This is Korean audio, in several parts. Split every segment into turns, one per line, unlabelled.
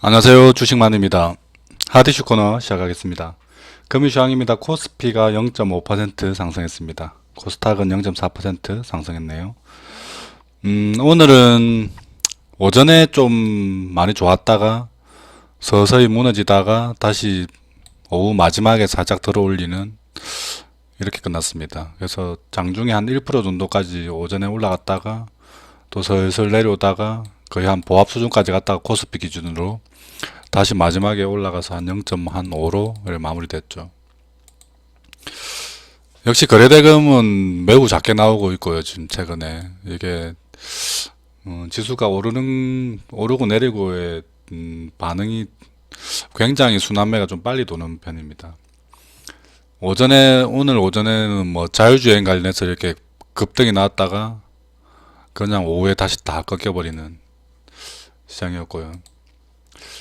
안녕하세요. 주식만입니다. 하디슈 코너 시작하겠습니다. 금일 시황입니다. 코스피가 0.5% 상승했습니다. 코스닥은 0.4% 상승했네요. 오늘은 오전에 좀 많이 좋았다가 서서히 무너지다가 다시 오후 마지막에 살짝 들어올리는 이렇게 끝났습니다. 그래서 장중에 한 1% 정도까지 오전에 올라갔다가 또 슬슬 내려오다가 거의 한 보합 수준까지 갔다가 코스피 기준으로 다시 마지막에 올라가서 한 0.5로 마무리됐죠. 역시 거래대금은 매우 작게 나오고 있고요. 지금 최근에 이게 지수가 오르고 내리고의 반응이 굉장히 순환매가 좀 빨리 도는 편입니다. 오늘 오전에는 뭐 자율주행 관련해서 이렇게 급등이 나왔다가 그냥 오후에 다시 다 꺾여버리는 시장이었고요.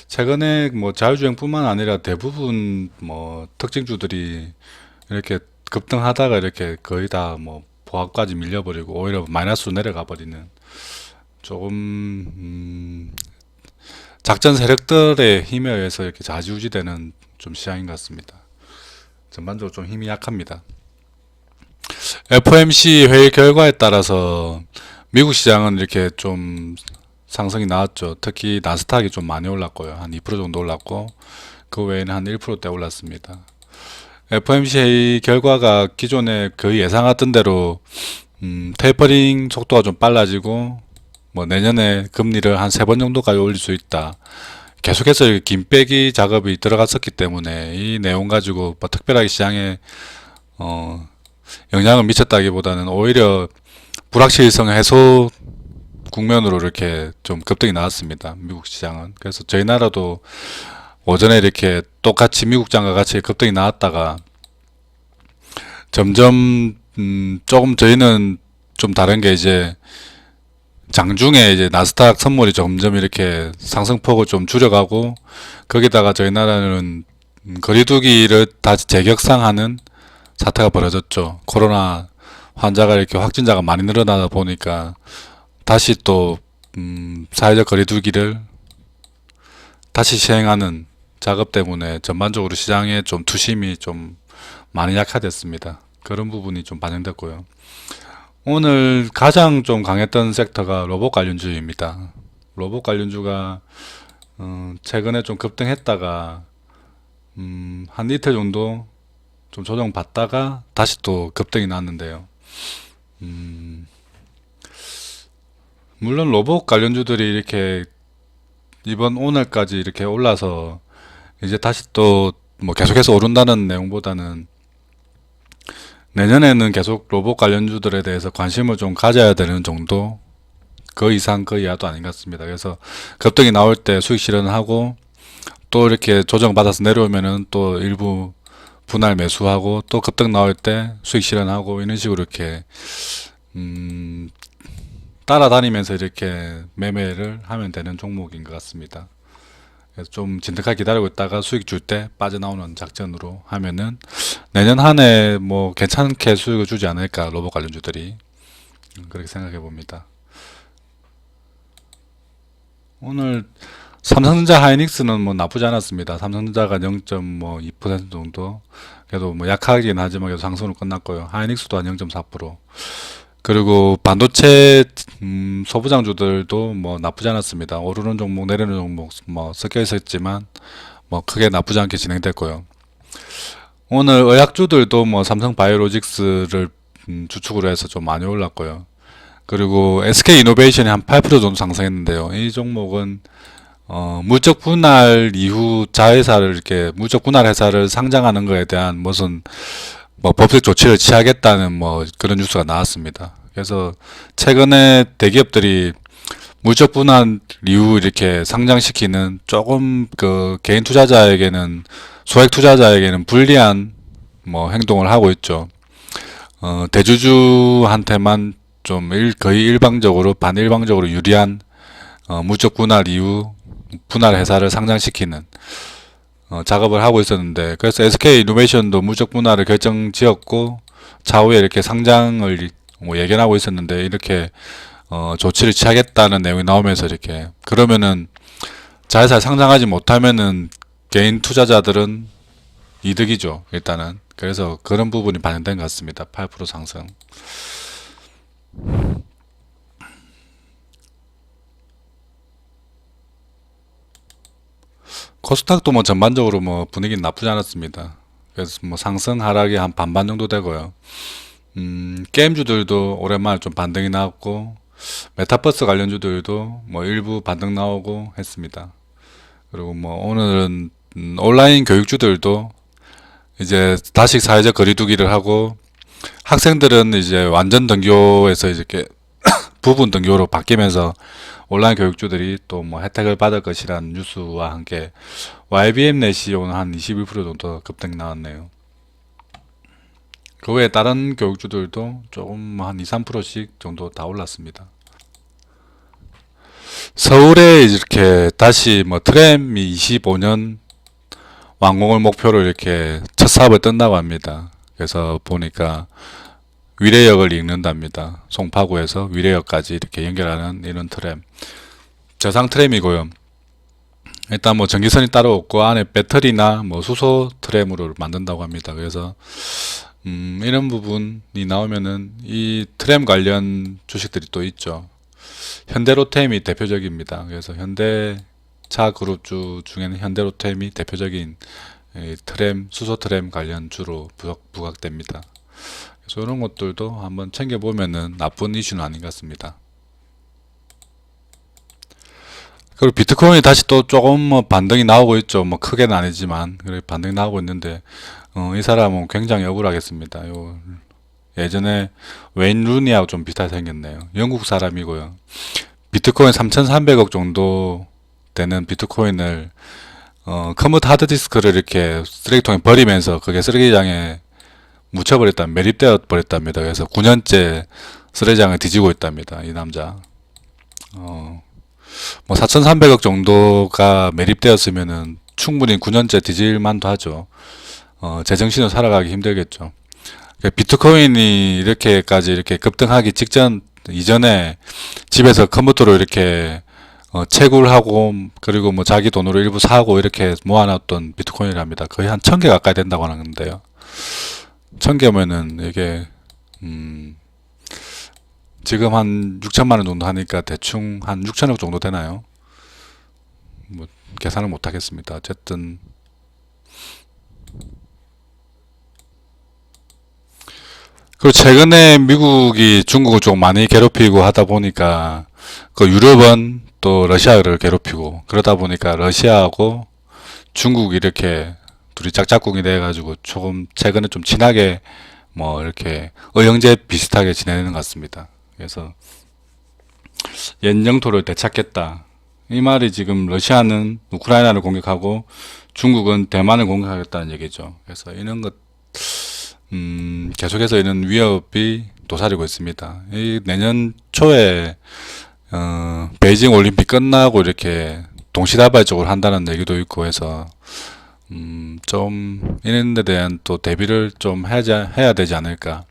최근에 뭐 자율주행뿐만 아니라 대부분 뭐 특징주들이 이렇게 급등하다가 이렇게 거의 다 뭐 보합까지 밀려버리고 오히려 마이너스로 내려가 버리는 조금 작전 세력들의 힘에 의해서 이렇게 좌지우지되는 좀 시장인 것 같습니다. 전반적으로 좀 힘이 약합니다. FOMC 회의 결과에 따라서 미국 시장은 이렇게 좀 상승이 나왔죠. 특히 나스닥이 좀 많이 올랐고요. 한 2% 정도 올랐고 그 외에는 한 1%대 올랐습니다. FOMC 회의 결과가 기존에 거의 예상했던 대로 테이퍼링 속도가 좀 빨라지고 뭐 내년에 금리를 한 3번 정도까지 올릴 수 있다. 계속해서 긴 빼기 작업이 들어갔었기 때문에 이 내용 가지고 뭐 특별하게 시장에 영향을 미쳤다기보다는 오히려 불확실성 해소 국면으로 이렇게 좀 급등이 나왔습니다. 미국 시장은. 그래서 저희 나라도 오전에 이렇게 똑같이 미국 장과 같이 급등이 나왔다가 점점 조금 저희는 좀 다른 게 이제 장중에 이제 나스닥 선물이 점점 이렇게 상승폭을 좀 줄여가고 거기다가 저희 나라는 거리두기를 다시 재격상하는 사태가 벌어졌죠. 코로나 환자가 이렇게 확진자가 많이 늘어나다 보니까 다시 또 사회적 거리두기를 다시 시행하는 작업 때문에 전반적으로 시장의 좀 투심이 좀 많이 약화됐습니다. 그런 부분이 좀 반영됐고요. 오늘 가장 좀 강했던 섹터가 로봇 관련주입니다. 로봇 관련주가 최근에 좀 급등했다가 한 이틀 정도 좀 조정받다가 다시 또 급등이 났는데요. 물론 로봇 관련주들이 이렇게 이번 오늘까지 이렇게 올라서 이제 다시 또 뭐 계속해서 오른다는 내용보다는 내년에는 계속 로봇 관련주들에 대해서 관심을 좀 가져야 되는 정도, 그 이상 그 이하도 아닌 것 같습니다. 그래서 급등이 나올 때 수익 실현하고 또 이렇게 조정받아서 내려오면은 또 일부 분할 매수하고 또 급등 나올 때 수익 실현하고 이런 식으로 이렇게 따라다니면서 이렇게 매매를 하면 되는 종목인 것 같습니다. 그래서 좀 진득하게 기다리고 있다가 수익 줄 때 빠져나오는 작전으로 하면은 내년 한 해 뭐 괜찮게 수익을 주지 않을까, 로봇 관련주들이. 그렇게 생각해 봅니다. 오늘 삼성전자 하이닉스는 뭐 나쁘지 않았습니다. 삼성전자가 0.2% 정도, 그래도 뭐 약하긴 하지만 계속 상승으로 끝났고요. 하이닉스도 한 0.4%. 그리고 반도체 소부장주들도 뭐 나쁘지 않았습니다. 오르는 종목 내리는 종목 뭐 섞여 있었지만 뭐 크게 나쁘지 않게 진행됐고요. 오늘 의약주들도 뭐 삼성바이오로직스를 주축으로 해서 좀 많이 올랐고요. 그리고 SK이노베이션이 한 8% 정도 상승했는데요. 이 종목은 물적 분할 이후 자회사를 이렇게 물적 분할 회사를 상장하는 것에 대한 무슨 뭐 법적 조치를 취하겠다는 뭐 그런 뉴스가 나왔습니다. 그래서 최근에 대기업들이 물적 분할 이후 이렇게 상장시키는 조금 그 개인 투자자에게는, 소액 투자자에게는 불리한 뭐 행동을 하고 있죠. 대주주한테만 좀 거의 일방적으로 반일방적으로 유리한 물적 분할 이후 분할 회사를 상장시키는 작업을 하고 있었는데, 그래서 SK 이노베이션도 물적 분할을 결정지었고 차후에 이렇게 상장을 뭐 예견하고 있었는데 이렇게 조치를 취하겠다는 내용이 나오면서 이렇게, 그러면은 잘 상장하지 못하면은 개인 투자자들은 이득이죠, 일단은. 그래서 그런 부분이 반영된 것 같습니다. 8% 상승. 코스닥도 뭐 전반적으로 뭐 분위기는 나쁘지 않았습니다. 그래서 뭐 상승 하락이 한 반반 정도 되고요. 게임주들도 오랜만에 좀 반등이 나왔고, 메타버스 관련주들도 뭐 일부 반등 나오고 했습니다. 그리고 뭐 오늘은 온라인 교육주들도 이제 다시 사회적 거리두기를 하고, 학생들은 이제 완전 등교에서 이렇게 부분 등교로 바뀌면서 온라인 교육주들이 또 뭐 혜택을 받을 것이라는 뉴스와 함께 YBM 넷이 오늘 한 21% 정도 급등 나왔네요. 그 외에 다른 교육주들도 조금 한 2, 3%씩 정도 다 올랐습니다. 서울에 이렇게 다시 뭐 트램이 25년 완공을 목표로 이렇게 첫 사업을 뜬다고 합니다. 그래서 보니까 위례역을 잇는답니다. 송파구에서 위례역까지 이렇게 연결하는 이런 트램. 저상 트램이고요. 일단 뭐 전기선이 따로 없고 안에 배터리나 뭐 수소 트램으로 만든다고 합니다. 그래서 이런 부분이 나오면은 이 트램 관련 주식들이 또 있죠. 현대로템이 대표적입니다. 그래서 현대차 그룹주 중에는 현대로템이 대표적인 트램, 수소 트램 관련 주로 부각됩니다. 그래서 이런 것들도 한번 챙겨보면은 나쁜 이슈는 아닌 것 같습니다. 그리고 비트코인이 다시 또 조금 뭐 반등이 나오고 있죠. 뭐 크게는 아니지만 그래 반등이 나오고 있는데 이 사람은 굉장히 억울하겠습니다. 예전에 웨인 루니하고 좀 비슷하게 생겼네요. 영국 사람이고요. 비트코인 3,300억 정도 되는 비트코인을 컴퓨터 하드디스크를 이렇게 쓰레기통에 버리면서 그게 쓰레기장에 묻혀버렸다, 매립되어 버렸답니다. 그래서 9년째 쓰레기장을 뒤지고 있답니다. 이 남자. 뭐 4,300억 정도가 매립되었으면은 충분히 9년째 뒤질 만도 하죠. 제정신으로 살아가기 힘들겠죠. 비트코인이 이렇게까지 이렇게 급등하기 직전 이전에 집에서 컴퓨터로 이렇게 채굴하고 그리고 뭐 자기 돈으로 일부 사고 이렇게 모아놨던 비트코인이랍니다. 거의 한 1,000개 가까이 된다고 하는데요. 1,000개면은 이게 지금 한 6천만 원 정도 하니까 대충 한 6천억 정도 되나요? 뭐 계산을 못 하겠습니다. 어쨌든 그리고 최근에 미국이 중국을 좀 많이 괴롭히고 하다 보니까 그 유럽은 또 러시아를 괴롭히고 그러다 보니까 러시아하고 중국이 이렇게 둘이 짝짝꿍이 돼가지고 조금 최근에 좀 친하게 뭐 이렇게 의형제 비슷하게 지내는 것 같습니다. 그래서 옛 영토를 되찾겠다. 이 말이 지금 러시아는 우크라이나를 공격하고 중국은 대만을 공격하겠다는 얘기죠. 그래서 이런 것 계속해서 이런 위협이 도사리고 있습니다. 이 내년 초에 베이징 올림픽 끝나고 이렇게 동시다발적으로 한다는 얘기도 있고 해서 좀 이런 데 대한 또 대비를 좀 해야 되지 않을까.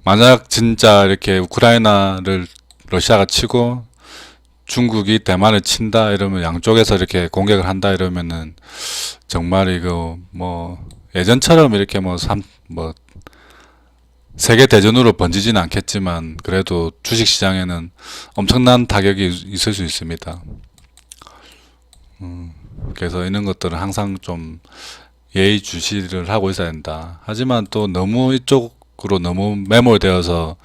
만약 진짜 이렇게 우크라이나를 러시아가 치고 중국이 대만을 친다 이러면 양쪽에서 이렇게 공격을 한다 이러면은 정말 이거 뭐 예전처럼 이렇게 뭐 세계 대전으로 번지지는 않겠지만 그래도 주식 시장에는 엄청난 타격이 있을 수 있습니다. 그래서 이런 것들은 항상 좀 예의주시를 하고 있어야 된다. 하지만 또 너무 이쪽으로 너무 매몰되어서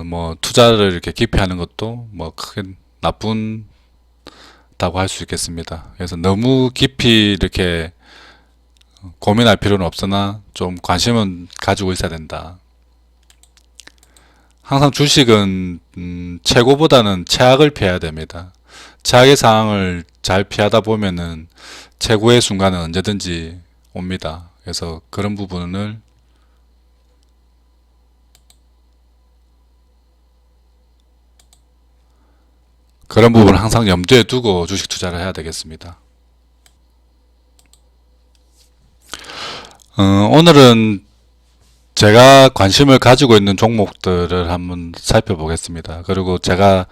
뭐 투자를 이렇게 깊이 하는 것도 뭐 크게 나쁜다고 할 수 있겠습니다. 그래서 너무 깊이 이렇게 고민할 필요는 없으나 좀 관심은 가지고 있어야 된다. 항상 주식은 최고보다는 최악을 피해야 됩니다. 최악의 상황을 잘 피하다 보면은 최고의 순간은 언제든지 옵니다. 그래서 그런 부분을 항상 염두에 두고 주식 투자를 해야 되겠습니다. 오늘은 제가 관심을 가지고 있는 종목들을 한번 살펴보겠습니다. 그리고 제가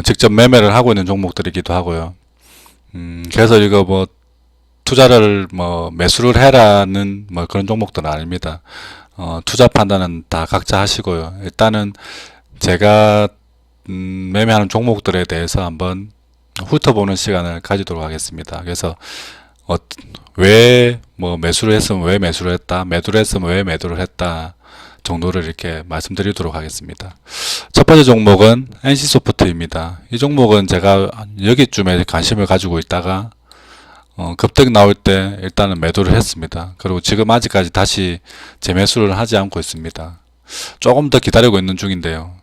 직접 매매를 하고 있는 종목들이기도 하고요. 그래서 이거 뭐 투자를 뭐 매수를 해라는 뭐 그런 종목들은 아닙니다. 투자 판단은 다 각자 하시고요. 일단은 제가 매매하는 종목들에 대해서 한번 훑어보는 시간을 가지도록 하겠습니다. 그래서 왜 뭐 매수를 했으면 왜 매수를 했다, 매도를 했으면 왜 매도를 했다 정도를 이렇게 말씀드리도록 하겠습니다. 첫 번째 종목은 NC소프트입니다. 이 종목은 제가 여기쯤에 관심을 가지고 있다가 급등 나올 때 일단은 매도를 했습니다. 그리고 지금 아직까지 다시 재매수를 하지 않고 있습니다. 조금 더 기다리고 있는 중인데요.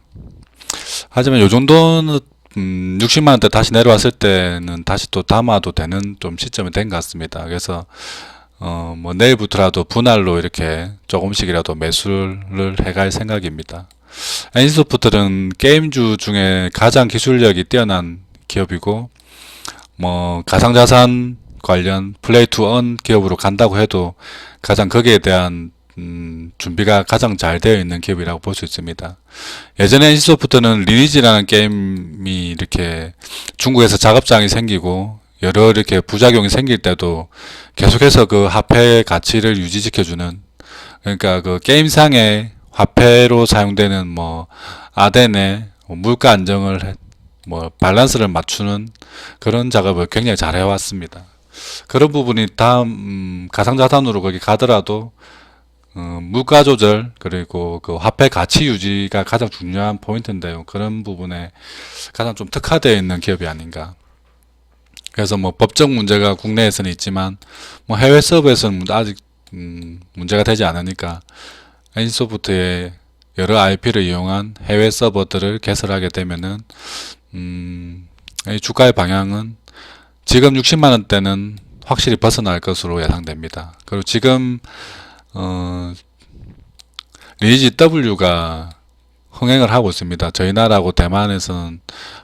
하지만 요 정도는 60만원대 다시 내려왔을 때는 다시 또 담아도 되는 좀 시점이 된 것 같습니다. 그래서 뭐 내일부터라도 분할로 이렇게 조금씩이라도 매수를 해갈 생각입니다. NC소프트는 게임주 중에 가장 기술력이 뛰어난 기업이고 뭐 가상자산 관련 플레이 투 원 기업으로 간다고 해도 가장 거기에 대한 준비가 가장 잘 되어 있는 기업이라고 볼 수 있습니다. 예전에 NC소프트는 리니지라는 게임이 이렇게 중국에서 작업장이 생기고 여러 이렇게 부작용이 생길 때도 계속해서 그 화폐의 가치를 유지시켜주는, 그러니까 그 게임상의 화폐로 사용되는 뭐 아덴의 물가 안정을 뭐 밸런스를 맞추는 그런 작업을 굉장히 잘 해왔습니다. 그런 부분이 다음 가상자산으로 거기 가더라도 물가 조절 그리고 그 화폐 가치 유지가 가장 중요한 포인트인데요. 그런 부분에 가장 좀 특화되어 있는 기업이 아닌가. 그래서 뭐 법적 문제가 국내에서는 있지만 뭐 해외 서버에서는 아직 문제가 되지 않으니까 NC소프트의 여러 IP를 이용한 해외 서버들을 개설하게 되면은 이 주가의 방향은 지금 60만원대는 확실히 벗어날 것으로 예상됩니다. 그리고 지금 리니지 W가 흥행을 하고 있습니다. 저희 나라하고 대만에서는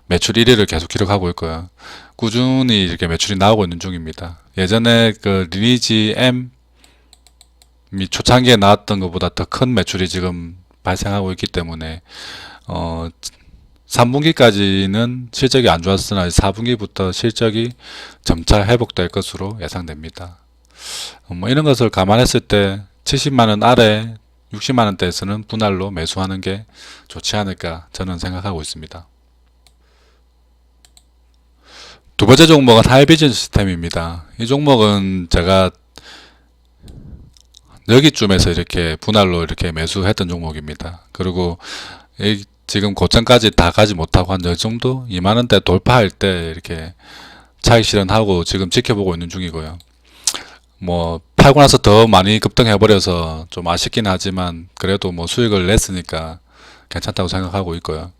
매출 1위를 계속 기록하고 있고요. 꾸준히 이렇게 매출이 나오고 있는 중입니다. 예전에 그 리니지 M이 초창기에 나왔던 것보다 더 큰 매출이 지금 발생하고 있기 때문에 3분기까지는 실적이 안 좋았으나 4분기부터 실적이 점차 회복될 것으로 예상됩니다. 뭐 이런 것을 감안했을 때 70만원 아래 60만원대에서는 분할로 매수하는 게 좋지 않을까 저는 생각하고 있습니다. 두 번째 종목은 하이비전 시스템입니다. 이 종목은 제가 여기쯤에서 이렇게 분할로 이렇게 매수했던 종목입니다. 그리고 지금 고점까지 다 가지 못하고 한 이 정도 2만원대 돌파할 때 이렇게 차익 실현하고 지금 지켜보고 있는 중이고요. 뭐 팔고 나서 더 많이 급등해 버려서 좀 아쉽긴 하지만 그래도 뭐 수익을 냈으니까 괜찮다고 생각하고 있고요.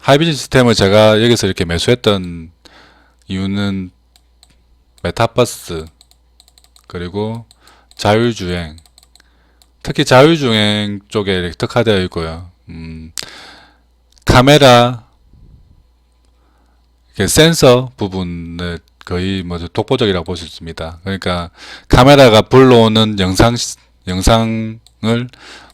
하이비전 시스템을 제가 여기서 이렇게 매수했던 이유는 메타버스 그리고 자율주행, 특히 자율주행 쪽에 이렇게 특화되어 있고요. 카메라 센서 부분을 거의 뭐 독보적이라고 볼 수 있습니다. 그러니까 카메라가 불러오는 영상을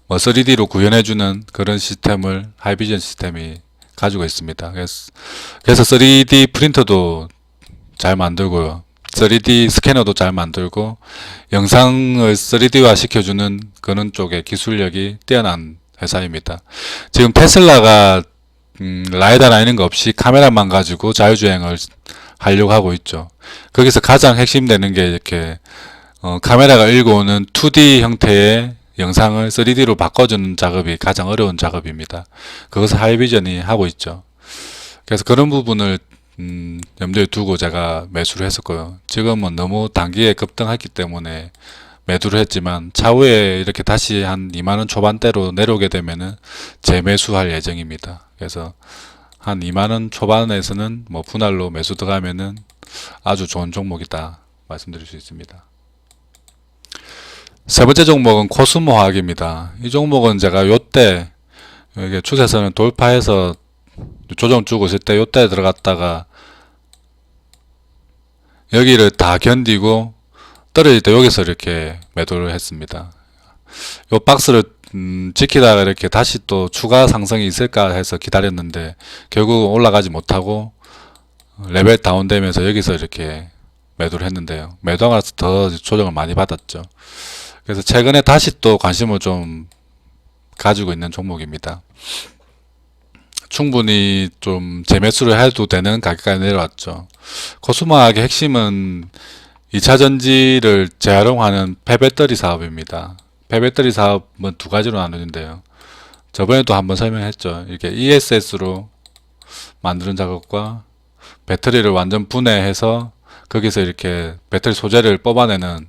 뭐 3D로 구현해주는 그런 시스템을 하이비전 시스템이 가지고 있습니다. 그래서 3D 프린터도 잘 만들고요. 3D 스캐너도 잘 만들고 영상을 3D화 시켜주는 그런 쪽의 기술력이 뛰어난 회사입니다. 지금 테슬라가 라이다나 이런 거 없이 카메라만 가지고 자율주행을 하려고 하고 있죠. 거기서 가장 핵심되는 게 이렇게 카메라가 읽어오는 2D 형태의 영상을 3D로 바꿔주는 작업이 가장 어려운 작업입니다. 그것을 하이비전이 하고 있죠. 그래서 그런 부분을 염두에 두고 제가 매수를 했었고요. 지금은 너무 단기에 급등했기 때문에 매도를 했지만 차후에 이렇게 다시 한 2만원 초반대로 내려오게 되면은 재매수할 예정입니다. 그래서 한 2만원 초반에서는 뭐 분할로 매수 들어가면은 아주 좋은 종목이다 말씀드릴 수 있습니다. 세 번째 종목은 코스모화학입니다. 이 종목은 제가 요때 이게 추세선을 돌파해서 조정 주고 있을 때 요때 들어갔다가 여기를 다 견디고 떨어질 때 여기서 이렇게 매도를 했습니다. 요 박스를 지키다가 이렇게 다시 또 추가 상승이 있을까 해서 기다렸는데 결국 올라가지 못하고 레벨 다운되면서 여기서 이렇게 매도를 했는데요. 매도가 더 조정을 많이 받았죠. 그래서 최근에 다시 또 관심을 좀 가지고 있는 종목입니다. 충분히 좀 재매수를 해도 되는 가격까지 내려왔죠. 코스모학의 핵심은 2차 전지를 재활용하는 폐배터리 사업입니다. 폐배터리 사업은 두 가지로 나누는데요. 저번에도 한번 설명했죠. 이렇게 ESS로 만드는 작업과 배터리를 완전 분해해서 거기서 이렇게 배터리 소재를 뽑아내는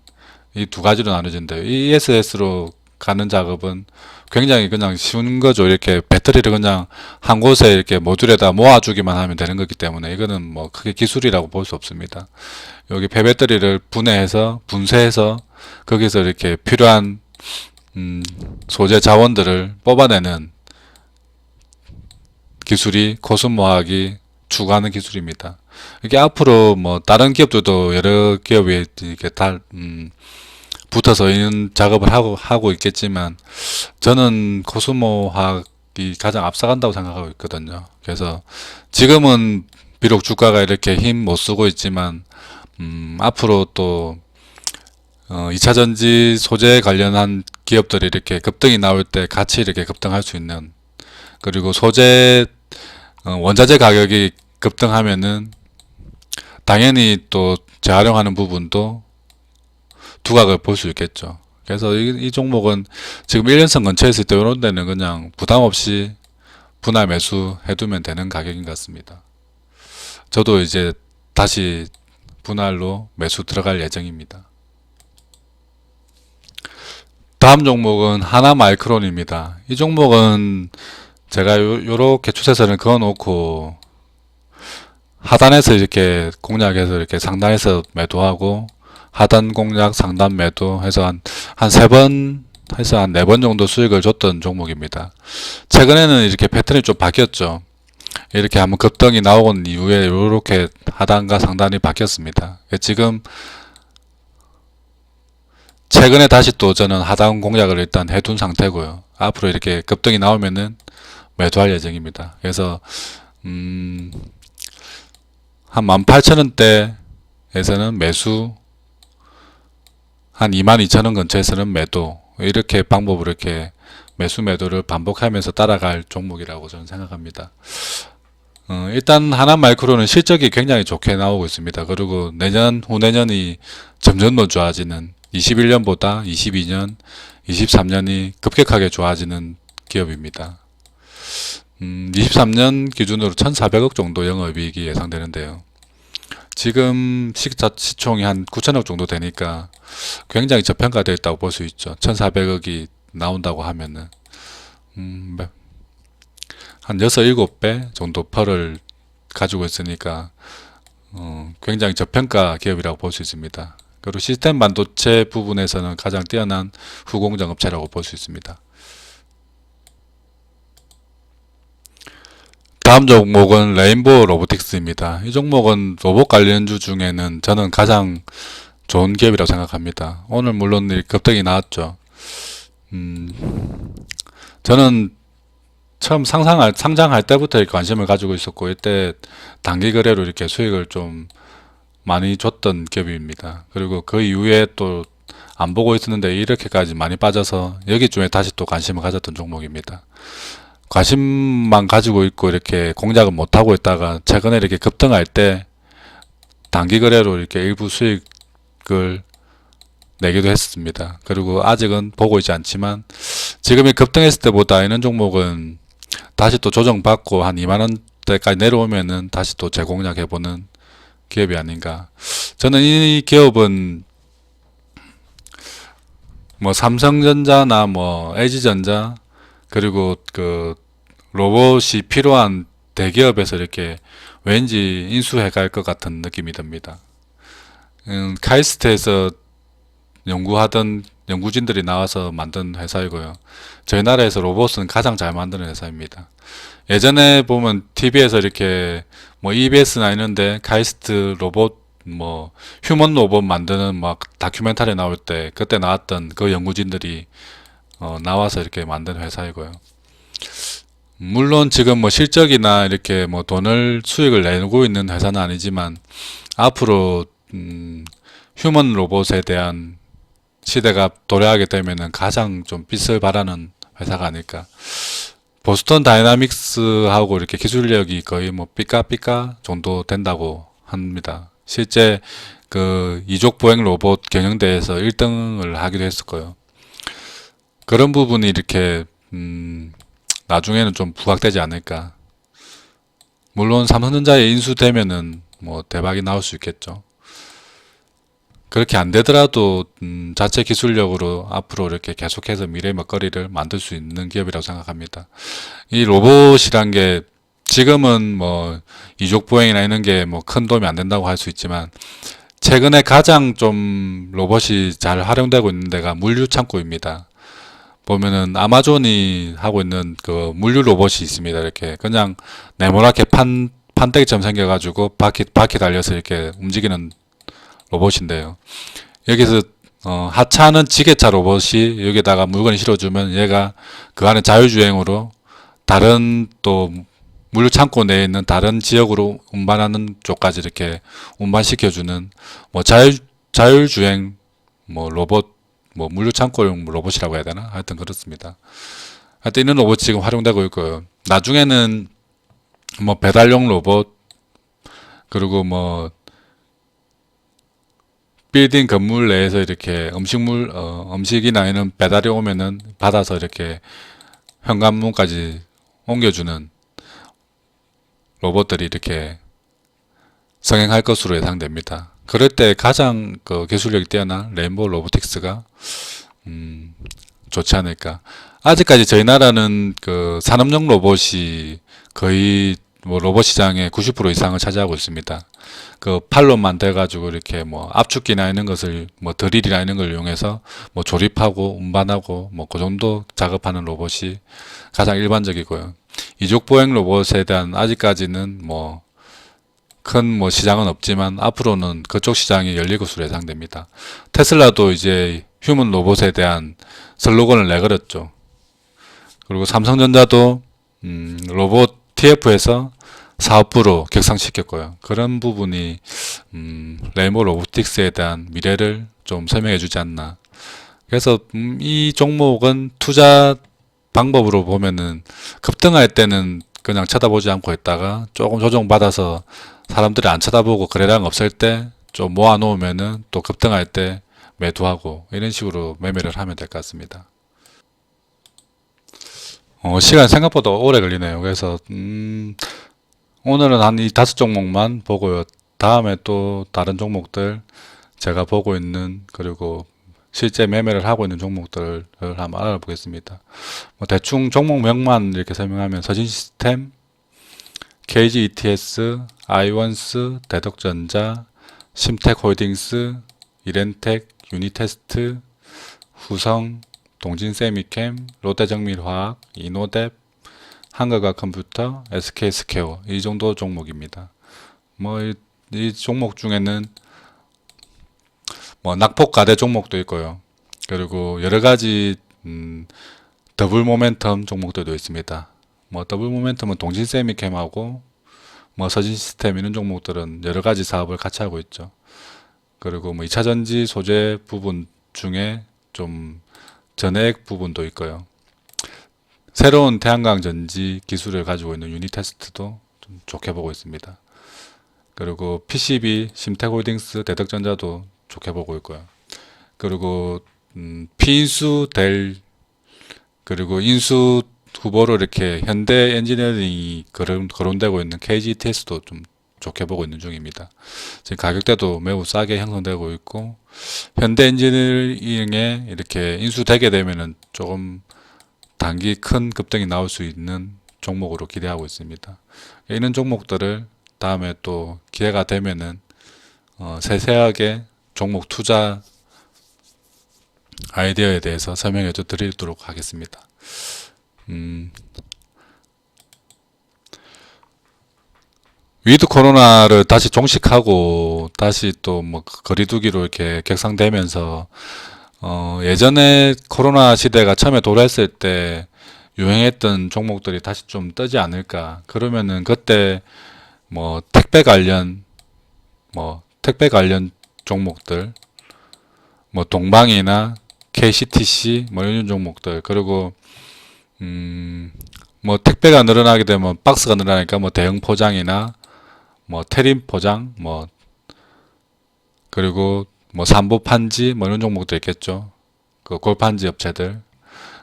이 두 가지로 나눠진대요. 이 ESS로 가는 작업은 굉장히 그냥 쉬운 거죠. 이렇게 배터리를 그냥 한 곳에 이렇게 모듈에다 모아주기만 하면 되는 거기 때문에 이거는 뭐 크게 기술이라고 볼 수 없습니다. 여기 폐배터리를 분해해서 분쇄해서 거기서 이렇게 필요한 소재 자원들을 뽑아내는 기술이 코스모학이 추구하는 기술입니다. 이게 앞으로 뭐 다른 기업들도 여러 기업이 이렇게 붙어서 있는 작업을 하고 있겠지만 저는 코스모학이 가장 앞서간다고 생각하고 있거든요. 그래서 지금은 비록 주가가 이렇게 힘 못 쓰고 있지만 앞으로 또 2차 전지 소재 관련한 기업들이 이렇게 급등이 나올 때 같이 이렇게 급등할 수 있는, 그리고 소재 원자재 가격이 급등하면은 당연히 또 재활용하는 부분도 두각을 볼 수 있겠죠. 그래서 이 종목은 지금 1년선 근처에 있을 때 이런 데는 그냥 부담 없이 분할 매수 해두면 되는 가격인 것 같습니다. 저도 이제 다시 분할로 매수 들어갈 예정입니다. 다음 종목은 하나마이크론입니다. 이 종목은 제가 요렇게 추세선을 그어 놓고 하단에서 이렇게 공략해서 이렇게 상단에서 매도하고 하단 공략 상단 매도 해서 한 세 번 해서 한 네 번 정도 수익을 줬던 종목입니다. 최근에는 이렇게 패턴이 좀 바뀌었죠. 이렇게 한번 급등이 나오는 이후에 이렇게 하단과 상단이 바뀌었습니다. 지금 최근에 다시 또 저는 하단 공략을 일단 해둔 상태고요. 앞으로 이렇게 급등이 나오면은 매도할 예정입니다. 그래서 한 18,000원대에서는 매수, 한 22,000원 근처에서는 매도, 이렇게 방법으로 이렇게 매수 매도를 반복하면서 따라갈 종목이라고 저는 생각합니다. 일단 하나마이크로는 실적이 굉장히 좋게 나오고 있습니다. 그리고 내년, 후내년이 점점 더 좋아지는, 21년보다 22년, 23년이 급격하게 좋아지는 기업입니다. 23년 기준으로 1,400억 정도 영업이익이 예상되는데요. 지금 시총이 한 9천억 정도 되니까 굉장히 저평가되어 있다고 볼 수 있죠. 1,400억이 나온다고 하면은 한 6, 7배 정도 펄을 가지고 있으니까 굉장히 저평가 기업이라고 볼 수 있습니다. 그리고 시스템 반도체 부분에서는 가장 뛰어난 후공정 업체라고 볼 수 있습니다. 다음 종목은 레인보우 로보틱스입니다. 이 종목은 로봇 관련주 중에는 저는 가장 좋은 기업이라고 생각합니다. 오늘 물론 급등이 나왔죠. 저는 처음 상장할 때부터 관심을 가지고 있었고, 이때 단기 거래로 이렇게 수익을 좀 많이 줬던 기업입니다. 그리고 그 이후에 또 안 보고 있었는데 이렇게까지 많이 빠져서 여기쯤에 다시 또 관심을 가졌던 종목입니다. 관심만 가지고 있고 이렇게 공략은 못하고 있다가 최근에 이렇게 급등할 때 단기 거래로 이렇게 일부 수익을 내기도 했습니다. 그리고 아직은 보고 있지 않지만 지금이 급등했을 때보다 이런 종목은 다시 또 조정받고 한 2만원대까지 내려오면은 다시 또 재공략해보는 기업이 아닌가. 저는 이 기업은 뭐 삼성전자나 뭐 LG전자, 그리고 그 로봇이 필요한 대기업에서 이렇게 왠지 인수해 갈 것 같은 느낌이 듭니다. 카이스트에서 연구하던 연구진들이 나와서 만든 회사이고요. 저희 나라에서 로봇은 가장 잘 만드는 회사입니다. 예전에 보면 TV에서 이렇게 뭐 EBS나 이런데 카이스트 로봇, 뭐 휴먼 로봇 만드는 막 다큐멘터리 나올 때 그때 나왔던 그 연구진들이 나와서 이렇게 만든 회사이고요. 물론 지금 뭐 실적이나 이렇게 뭐 돈을 수익을 내고 있는 회사는 아니지만 앞으로 휴먼 로봇에 대한 시대가 도래하게 되면은 가장 좀 빛을 발하는 회사가 아닐까. 보스턴 다이나믹스하고 이렇게 기술력이 거의 뭐 삐까삐까 정도 된다고 합니다. 실제 그 이족 보행 로봇 경영대회에서 1등을 하기도 했을 거예요. 그런 부분이 이렇게 나중에는 좀 부각되지 않을까. 물론 삼성전자에 인수되면은 뭐 대박이 나올 수 있겠죠. 그렇게 안 되더라도 자체 기술력으로 앞으로 이렇게 계속해서 미래의 먹거리를 만들 수 있는 기업이라고 생각합니다. 이 로봇이란 게 지금은 뭐 이족 보행이나 이런 게 뭐 큰 도움이 안 된다고 할 수 있지만 최근에 가장 좀 로봇이 잘 활용되고 있는 데가 물류 창고입니다. 보면은 아마존이 하고 있는 그 물류 로봇이 있습니다. 이렇게 그냥 네모나게 판때기처럼 생겨가지고 바퀴 달려서 이렇게 움직이는 로봇인데요. 여기서 하차하는 지게차 로봇이 여기다가 물건을 실어주면 얘가 그 안에 자율주행으로 다른 또 물류 창고 내에 있는 다른 지역으로 운반하는 쪽까지 이렇게 운반시켜주는 뭐 자율주행 뭐 로봇 뭐 물류 창고용 로봇이라고 해야 되나? 하여튼 그렇습니다. 하여튼 이런 로봇이 지금 활용되고 있고요. 나중에는 뭐 배달용 로봇 그리고 뭐 빌딩 건물 내에서 이렇게 음식이나 이런 배달이 오면은 받아서 이렇게 현관문까지 옮겨주는 로봇들이 이렇게 성행할 것으로 예상됩니다. 그럴 때 가장 그 기술력이 뛰어난 레인보우 로보틱스가 좋지 않을까. 아직까지 저희 나라는 그 산업용 로봇이 거의 뭐 로봇 시장의 90% 이상을 차지하고 있습니다. 그 팔로만 돼가지고 이렇게 뭐 압축기나 이런 것을 뭐 드릴이나 이런 걸 이용해서 뭐 조립하고 운반하고 뭐 그 정도 작업하는 로봇이 가장 일반적이고요. 이족 보행 로봇에 대한 아직까지는 뭐 큰 뭐 시장은 없지만 앞으로는 그쪽 시장이 열릴 것으로 예상됩니다. 테슬라도 이제 휴먼 로봇에 대한 슬로건을 내걸었죠. 그리고 삼성전자도 로봇 TF에서 사업부로 격상시켰고요. 그런 부분이 레인보우 로보틱스에 대한 미래를 좀 설명해 주지 않나. 그래서 이 종목은 투자 방법으로 보면은 급등할 때는 그냥 쳐다보지 않고 있다가 조금 조정받아서 사람들이 안 쳐다보고 거래량 없을 때 좀 모아 놓으면은 또 급등할 때 매도하고 이런 식으로 매매를 하면 될 것 같습니다. 시간 생각보다 오래 걸리네요. 그래서 오늘은 한 이 5종목만 보고요. 다음에 또 다른 종목들 제가 보고 있는 그리고 실제 매매를 하고 있는 종목들을 한번 알아보겠습니다. 뭐 대충 종목명만 이렇게 설명하면 서진시스템, KGETS, 아이원스, 대덕전자, 심텍홀딩스, 이렌텍, 유니테스트, 후성, 동진세미캠, 롯데정밀화학, 이노뎁, 한국과컴퓨터, SK스퀘어 이 정도 종목입니다. 뭐 이 종목 중에는 뭐 낙폭과대 종목도 있고요. 그리고 여러 가지 더블 모멘텀 종목들도 있습니다. 뭐 더블 모멘텀은 동진세미캠하고 뭐 서진시스템 이런 종목들은 여러 가지 사업을 같이 하고 있죠. 그리고 뭐 2차전지 소재 부분 중에 좀 전액 부분도 있고요. 새로운 태양광 전지 기술을 가지고 있는 유니테스트도 좀 좋게 보고 있습니다. 그리고 PCB, 심텍홀딩스, 대덕전자도 좋게 보고 있고요. 그리고 피인수 델 그리고 인수 후보로 이렇게 현대 엔지니어링이 거론되고 있는 KGTS도 좀 좋게 보고 있는 중입니다. 지금 가격대도 매우 싸게 형성되고 있고 현대 엔지니어링에 이렇게 인수되게 되면은 조금 단기 큰 급등이 나올 수 있는 종목으로 기대하고 있습니다. 이런 종목들을 다음에 또 기회가 되면은 세세하게 종목 투자 아이디어에 대해서 설명해 드리도록 하겠습니다. 위드 코로나를 다시 종식하고 다시 또 뭐 거리두기로 이렇게 격상되면서 예전에 코로나 시대가 처음에 도래했을 때 유행했던 종목들이 다시 좀 뜨지 않을까. 그러면은 그때 뭐 택배 관련 종목들, 뭐 동방이나 KCTC 뭐 이런 종목들, 그리고 뭐 택배가 늘어나게 되면 박스가 늘어나니까 뭐 대형 포장이나 뭐 테림 포장, 뭐 그리고 뭐 삼보 판지 뭐 이런 종목도 있겠죠. 그 골판지 업체들,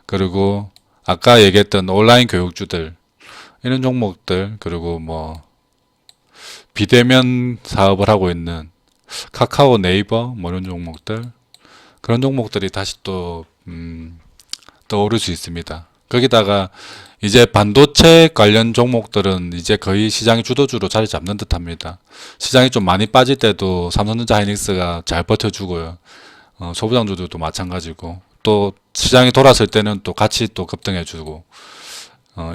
그리고 아까 얘기했던 온라인 교육주들 이런 종목들, 그리고 뭐 비대면 사업을 하고 있는 카카오, 네이버 뭐 이런 종목들, 그런 종목들이 다시 또 떠오를 수 있습니다. 거기다가 이제 반도체 관련 종목들은 이제 거의 시장의 주도주로 자리 잡는 듯 합니다. 시장이 좀 많이 빠질 때도 삼성전자 하이닉스가 잘 버텨주고요. 소부장주들도 마찬가지고, 또 시장이 돌았을 때는 또 같이 또 급등해주고,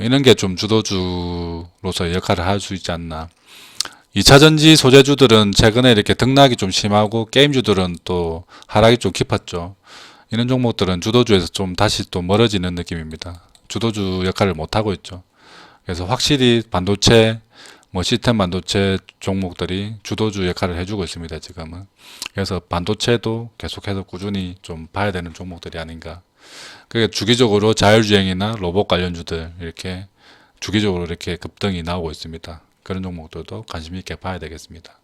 이런 게 좀 주도주로서 역할을 할 수 있지 않나. 2차전지 소재주들은 최근에 이렇게 등락이 좀 심하고 게임주들은 또 하락이 좀 깊었죠. 이런 종목들은 주도주에서 좀 다시 또 멀어지는 느낌입니다. 주도주 역할을 못하고 있죠. 그래서 확실히 반도체, 뭐 시스템 반도체 종목들이 주도주 역할을 해주고 있습니다, 지금은. 그래서 반도체도 계속해서 꾸준히 좀 봐야 되는 종목들이 아닌가. 그게 주기적으로 자율주행이나 로봇 관련주들 이렇게 주기적으로 이렇게 급등이 나오고 있습니다. 그런 종목들도 관심 있게 봐야 되겠습니다.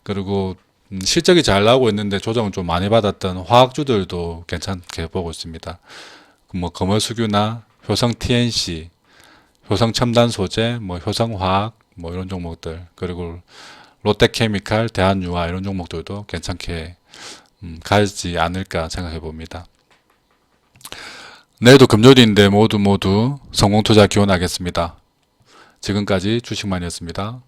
그리고 실적이 잘 나오고 있는데 조정을 좀 많이 받았던 화학주들도 괜찮게 보고 있습니다. 뭐 금호수규나 효성 TNC, 효성 첨단 소재, 뭐 효성화학 뭐 이런 종목들, 그리고 롯데케미칼, 대한유화 이런 종목들도 괜찮게 가지 않을까 생각해 봅니다. 내일도 금요일인데 모두 성공투자 기원하겠습니다. 지금까지 주식만이었습니다.